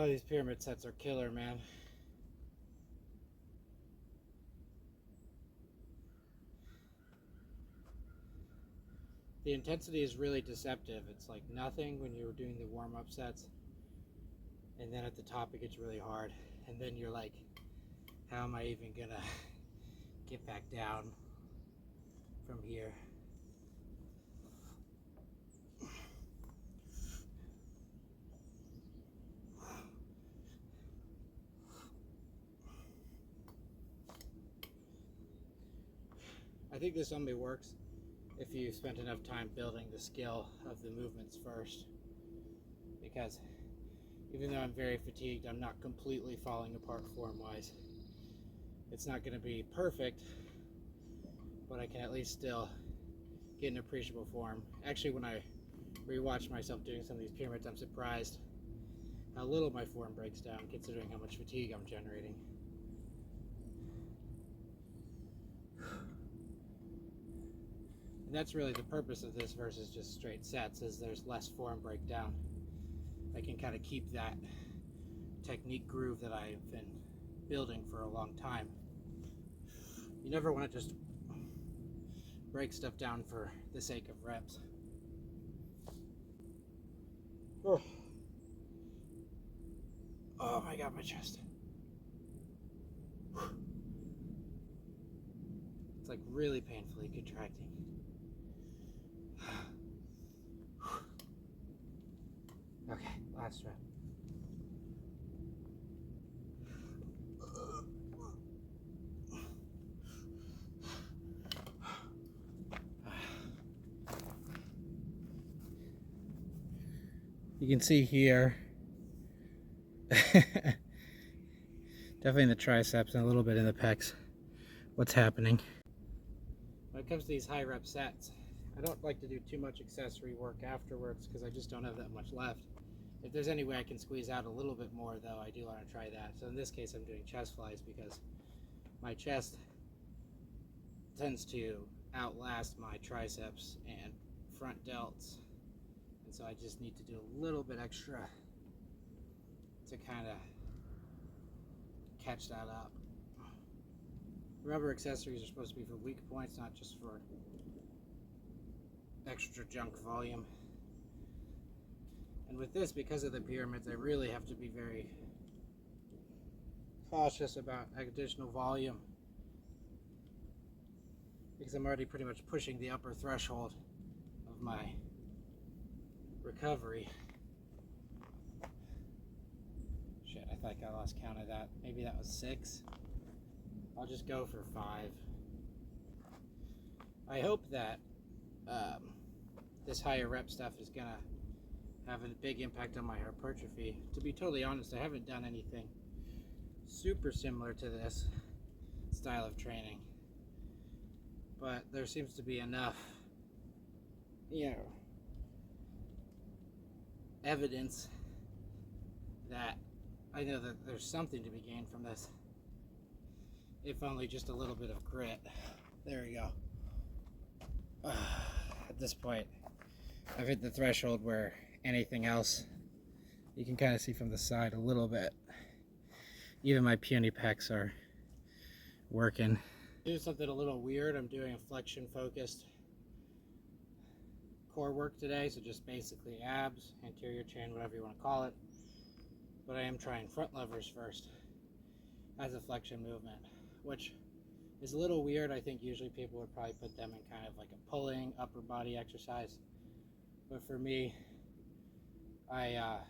Oh, these pyramid sets are killer, man. The intensity is really deceptive. It's like nothing when you're doing the warm-up sets, and then at the top it gets really hard, and then you're like, how am I even gonna get back down from here? I think this only works if you spent enough time building the skill of the movements first, because even though I'm very fatigued, I'm not completely falling apart form-wise. It's not going to be perfect, but I can at least still get an appreciable form. Actually, when I rewatch myself doing some of these pyramids, I'm surprised how little my form breaks down considering how much fatigue I'm generating. And that's really the purpose of this versus just straight sets, is there's less form breakdown. I can kind of keep that technique groove that I've been building for a long time. You never want to just break stuff down for the sake of reps. Oh my god, my chest. It's like really painfully contracting. Okay, last rep. You can see here, definitely in the triceps and a little bit in the pecs, what's happening. When it comes to these high rep sets, I don't like to do too much accessory work afterwards because I just don't have that much left. If there's any way I can squeeze out a little bit more though, I do want to try that. So in this case I'm doing chest flies because my chest tends to outlast my triceps and front delts. And so I just need to do a little bit extra to kind of catch that up. Remember, accessories are supposed to be for weak points, not just for extra junk volume. And with this, because of the pyramids, I really have to be very cautious about additional volume because I'm already pretty much pushing the upper threshold of my recovery. Shit, I think I lost count of that. Maybe that was 6. I'll just go for 5. I hope that this higher rep stuff is gonna have a big impact on my hypertrophy. To be totally honest, I haven't done anything super similar to this style of training, but there seems to be enough, evidence that I know that there's something to be gained from this, if only just a little bit of grit. There we go. At this point, I've hit the threshold where anything else, you can kind of see from the side a little bit. Even my puny pecs are working. Do something a little weird. I'm doing a flexion focused core work today, so just basically abs, anterior chain, whatever you want to call it. But I am trying front levers first as a flexion movement, which is a little weird. I think usually people would probably put them in kind of like a pulling upper body exercise. But for me, I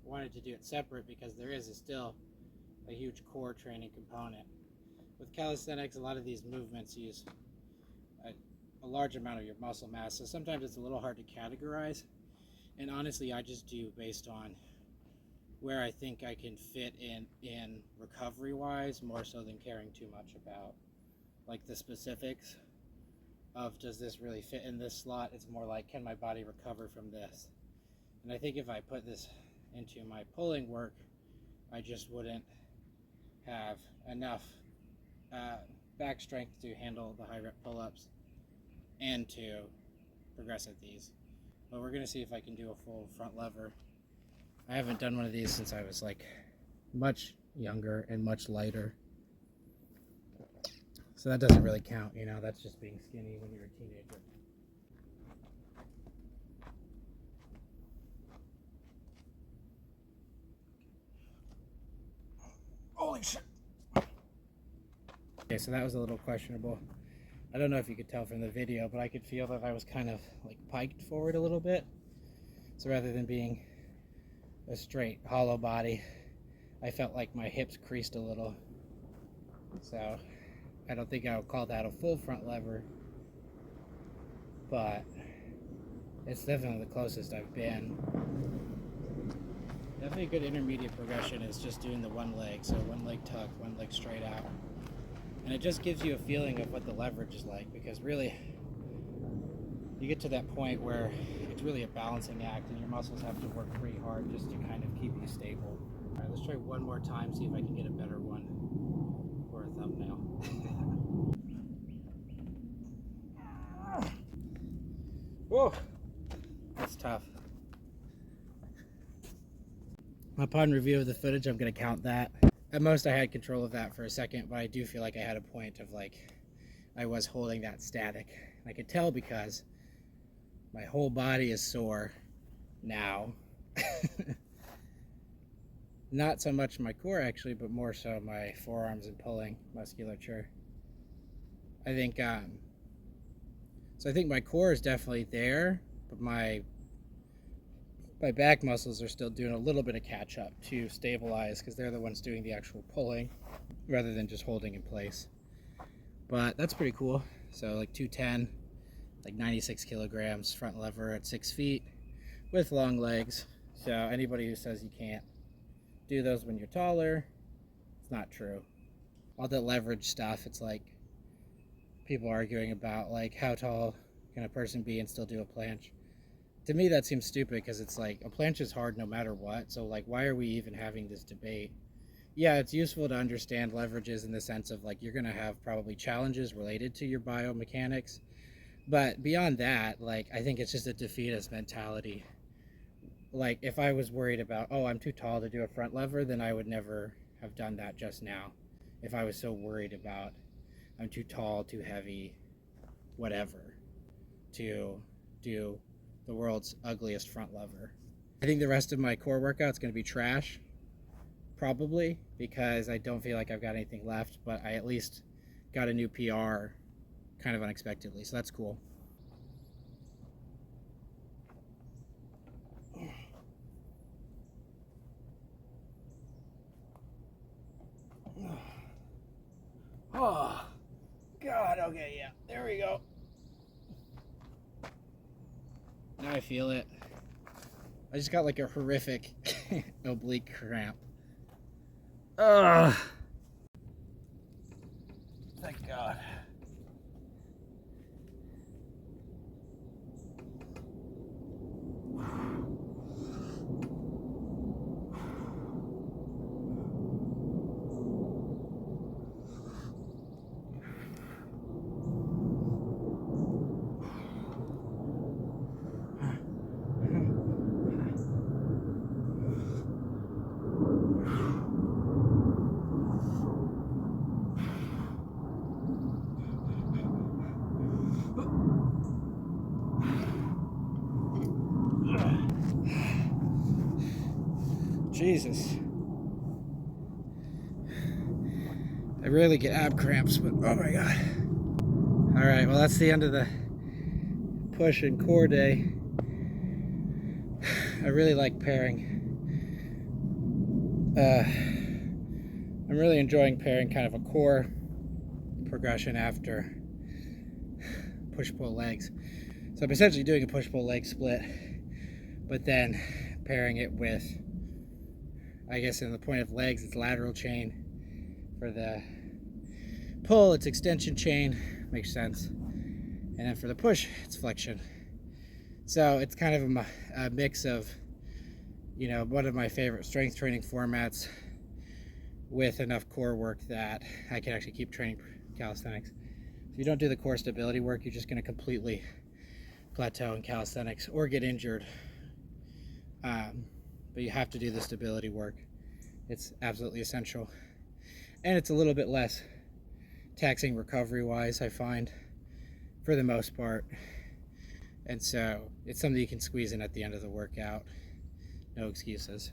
wanted to do it separate because there is still a huge core training component. With calisthenics, a lot of these movements use a large amount of your muscle mass, so sometimes it's a little hard to categorize. And honestly, I just do based on where I think I can fit in recovery-wise, more so than caring too much about like the specifics of does this really fit in this slot. It's more like, can my body recover from this? And I think if I put this into my pulling work, I just wouldn't have enough back strength to handle the high rep pull-ups and to progress at these. But we're gonna see if I can do a full front lever. I haven't done one of these since I was like much younger and much lighter. So that doesn't really count, you know, that's just being skinny when you're a teenager. Holy shit. Okay, so that was a little questionable. I don't know if you could tell from the video, but I could feel that I was kind of like piked forward a little bit. So rather than being a straight hollow body, I felt like my hips creased a little. So I don't think I would call that a full front lever, but it's definitely the closest I've been. Definitely a good intermediate progression is just doing the one leg. So one leg tuck, one leg straight out. And it just gives you a feeling of what the leverage is like, because really you get to that point where it's really a balancing act and your muscles have to work pretty hard just to kind of keep you stable. All right, let's try one more time, see if I can get a better one for a thumbnail. Whoa, that's tough. Upon review of the footage, I'm going to count that. At most, I had control of that for a second, but I do feel like I had a point of like, I was holding that static. I could tell because my whole body is sore now. Not so much my core actually, but more so my forearms and pulling musculature. I think, so I think my core is definitely there, but my back muscles are still doing a little bit of catch up to stabilize, because they're the ones doing the actual pulling rather than just holding in place. But that's pretty cool. So like 210, like 96 kilograms front lever at 6 feet with long legs. So anybody who says you can't do those when you're taller, it's not true. All the leverage stuff, it's like people arguing about like how tall can a person be and still do a planche. To me, that seems stupid, because it's like a planche is hard no matter what. So like, why are we even having this debate? Yeah, it's useful to understand leverages in the sense of like, you're going to have probably challenges related to your biomechanics. But beyond that, like, I think it's just a defeatist mentality. Like, if I was worried about, oh, I'm too tall to do a front lever, then I would never have done that just now. If I was so worried about, I'm too tall, too heavy, whatever, to do the world's ugliest front lever. I think the rest of my core workout's going to be trash, probably, because I don't feel like I've got anything left, but I at least got a new PR kind of unexpectedly, so that's cool. Oh, God, okay, yeah, there we go. Now I feel it. I just got like a horrific oblique cramp. Ugh. Thank God. Jesus. I rarely get ab cramps, but oh my God. All right, well, that's the end of the push and core day. I really like pairing. I'm really enjoying pairing kind of a core progression after push-pull legs. So I'm essentially doing a push-pull leg split, but then pairing it with, I guess in the point of legs, it's lateral chain. For the pull, it's extension chain. Makes sense. And then for the push, it's flexion. So it's kind of a mix of, you know, one of my favorite strength training formats with enough core work that I can actually keep training calisthenics. If you don't do the core stability work, you're just going to completely plateau in calisthenics or get injured. but you have to do the stability work. It's absolutely essential. And it's a little bit less taxing recovery-wise, I find, for the most part. And so it's something you can squeeze in at the end of the workout. No excuses.